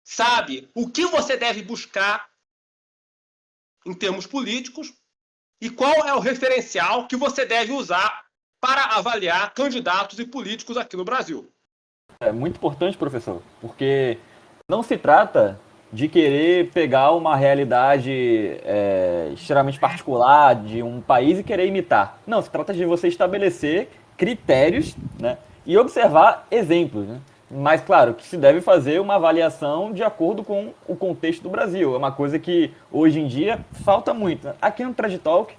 sabe o que você deve buscar em termos políticos e qual é o referencial que você deve usar para avaliar candidatos e políticos aqui no Brasil. É muito importante, professor, porque não se trata de querer pegar uma realidade extremamente particular de um país e querer imitar. Não, se trata de você estabelecer critérios, né, e observar exemplos. Né? Mas, claro, que se deve fazer uma avaliação de acordo com o contexto do Brasil. É uma coisa que, hoje em dia, falta muito. Aqui no Trash Talk,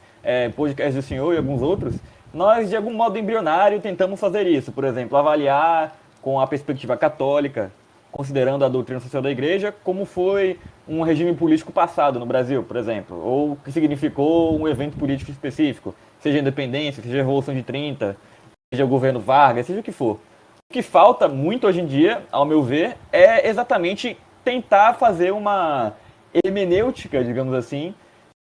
podcast do senhor e alguns outros, nós, de algum modo embrionário, tentamos fazer isso. Por exemplo, avaliar com a perspectiva católica, considerando a doutrina social da igreja, como foi um regime político passado no Brasil, por exemplo, ou o que significou um evento político específico, seja a independência, seja a Revolução de 30, seja o governo Vargas, seja o que for. O que falta muito hoje em dia, ao meu ver, é exatamente tentar fazer uma hermenêutica, digamos assim,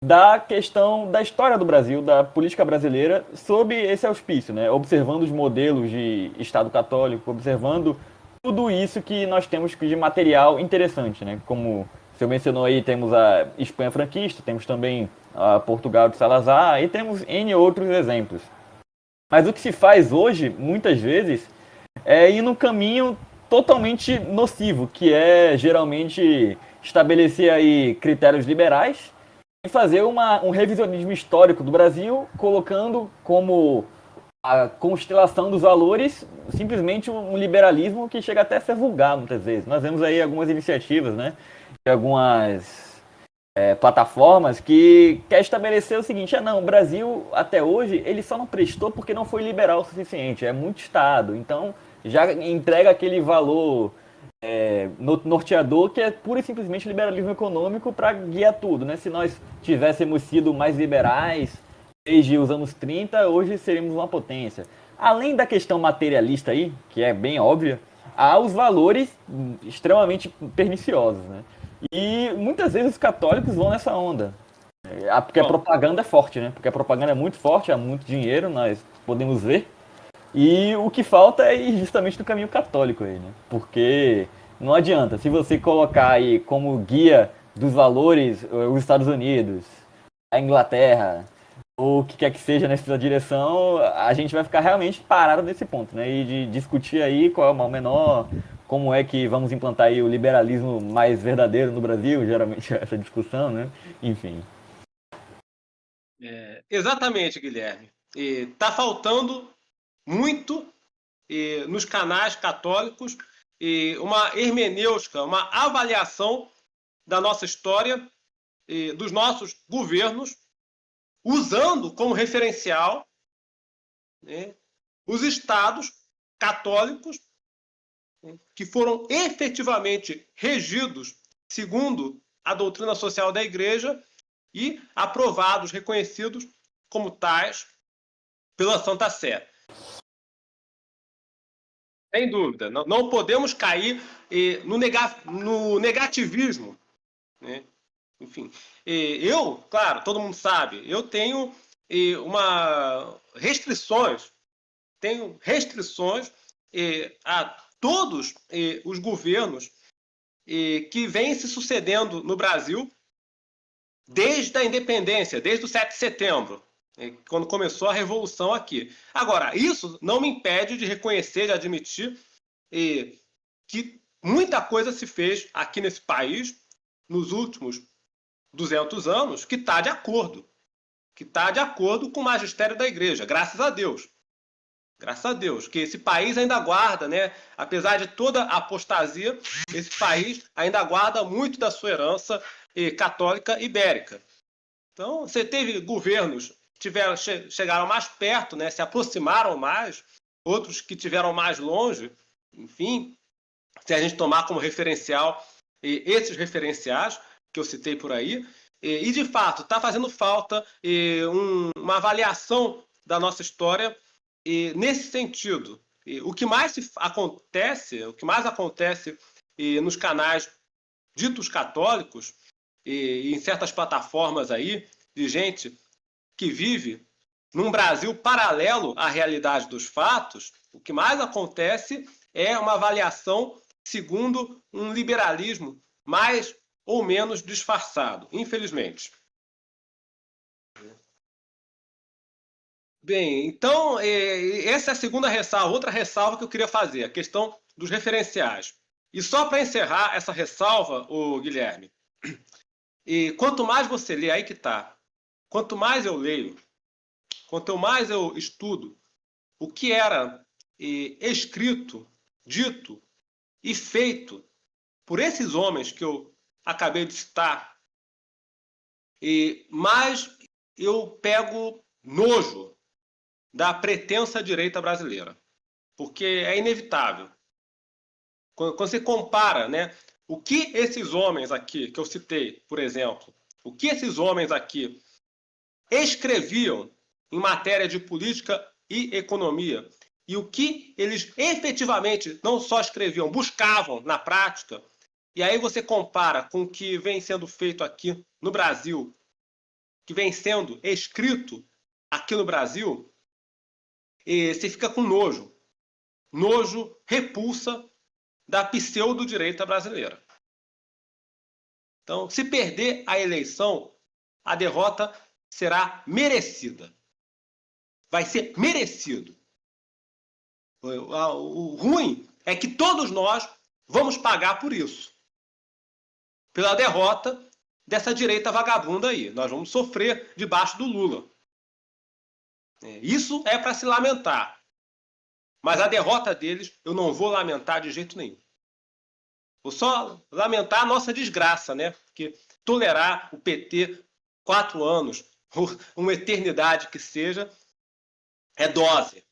da questão da história do Brasil, da política brasileira, sob esse auspício, né? Observando os modelos de Estado católico, observando tudo isso que nós temos de material interessante, né? Como o senhor mencionou aí, temos a Espanha franquista, temos também a Portugal de Salazar e temos N outros exemplos. Mas o que se faz hoje, muitas vezes, é ir num caminho totalmente nocivo, que é geralmente estabelecer aí critérios liberais e fazer um revisionismo histórico do Brasil, colocando como a constelação dos valores simplesmente um liberalismo que chega até a ser vulgar muitas vezes. Nós vemos aí algumas iniciativas, né, de algumas plataformas que quer estabelecer o seguinte: não, o Brasil até hoje ele só não prestou porque não foi liberal o suficiente, é muito Estado, então já entrega aquele valor norteador que é pura e simplesmente liberalismo econômico para guiar tudo, né? Se nós tivéssemos sido mais liberais desde os anos 30, hoje seríamos uma potência. Além da questão materialista aí, que é bem óbvia, há os valores extremamente perniciosos, né? E muitas vezes os católicos vão nessa onda. Porque a propaganda é forte, né? Porque a propaganda é muito forte, há muito dinheiro, nós podemos ver. E o que falta é ir justamente no caminho católico aí, né? Porque não adianta, se você colocar aí como guia dos valores os Estados Unidos, a Inglaterra, ou o que quer que seja nessa direção, a gente vai ficar realmente parado nesse ponto, né? E de discutir aí qual é o mal menor, como é que vamos implantar aí o liberalismo mais verdadeiro no Brasil, geralmente essa discussão, né? Enfim. Exatamente, Guilherme. Está faltando muito nos canais católicos uma hermenêutica, uma avaliação da nossa história, dos nossos governos, usando como referencial, né, os estados católicos, né, que foram efetivamente regidos segundo a doutrina social da Igreja e aprovados, reconhecidos como tais pela Santa Sé. Sem dúvida, não podemos cair no negativismo, né? Enfim, claro, todo mundo sabe, eu tenho tenho restrições a todos os governos que vêm se sucedendo no Brasil desde a independência, desde o 7 de setembro, quando começou a revolução aqui. Agora, isso não me impede de reconhecer, de admitir que muita coisa se fez aqui nesse país nos últimos 200 anos que está de acordo. Que está de acordo com o magistério da Igreja, graças a Deus. Graças a Deus, que esse país ainda guarda, né? Apesar de toda a apostasia, esse país ainda guarda muito da sua herança católica ibérica. Então, você teve governos que chegaram mais perto, né? Se aproximaram mais, outros que tiveram mais longe. Enfim, se a gente tomar como referencial esses referenciais que eu citei por aí, e de fato está fazendo falta uma avaliação da nossa história nesse sentido. O que mais acontece nos canais ditos católicos e em certas plataformas aí de gente que vive num Brasil paralelo à realidade dos fatos, o que mais acontece é uma avaliação segundo um liberalismo mais ou menos disfarçado, infelizmente. Bem, então, essa é a segunda ressalva, outra ressalva que eu queria fazer, a questão dos referenciais. E só para encerrar essa ressalva, Guilherme, quanto mais você lê, aí que está, quanto mais eu leio, quanto mais eu estudo o que era escrito, dito e feito por esses homens que eu acabei de citar, mais eu pego nojo da pretensa direita brasileira. Porque é inevitável. Quando você compara, né, o que esses homens aqui, que eu citei, por exemplo, o que esses homens aqui escreviam em matéria de política e economia, e o que eles efetivamente não só escreviam, buscavam na prática, e aí você compara com o que vem sendo feito aqui no Brasil, que vem sendo escrito aqui no Brasil, e você fica com nojo. Nojo, repulsa da pseudo-direita brasileira. Então, se perder a eleição, a derrota será merecida. Vai ser merecido. O ruim é que todos nós vamos pagar por isso. Pela derrota dessa direita vagabunda aí. Nós vamos sofrer debaixo do Lula. Isso é para se lamentar. Mas a derrota deles eu não vou lamentar de jeito nenhum. Vou só lamentar a nossa desgraça, né? Porque tolerar o PT 4 anos, uma eternidade que seja, é dose.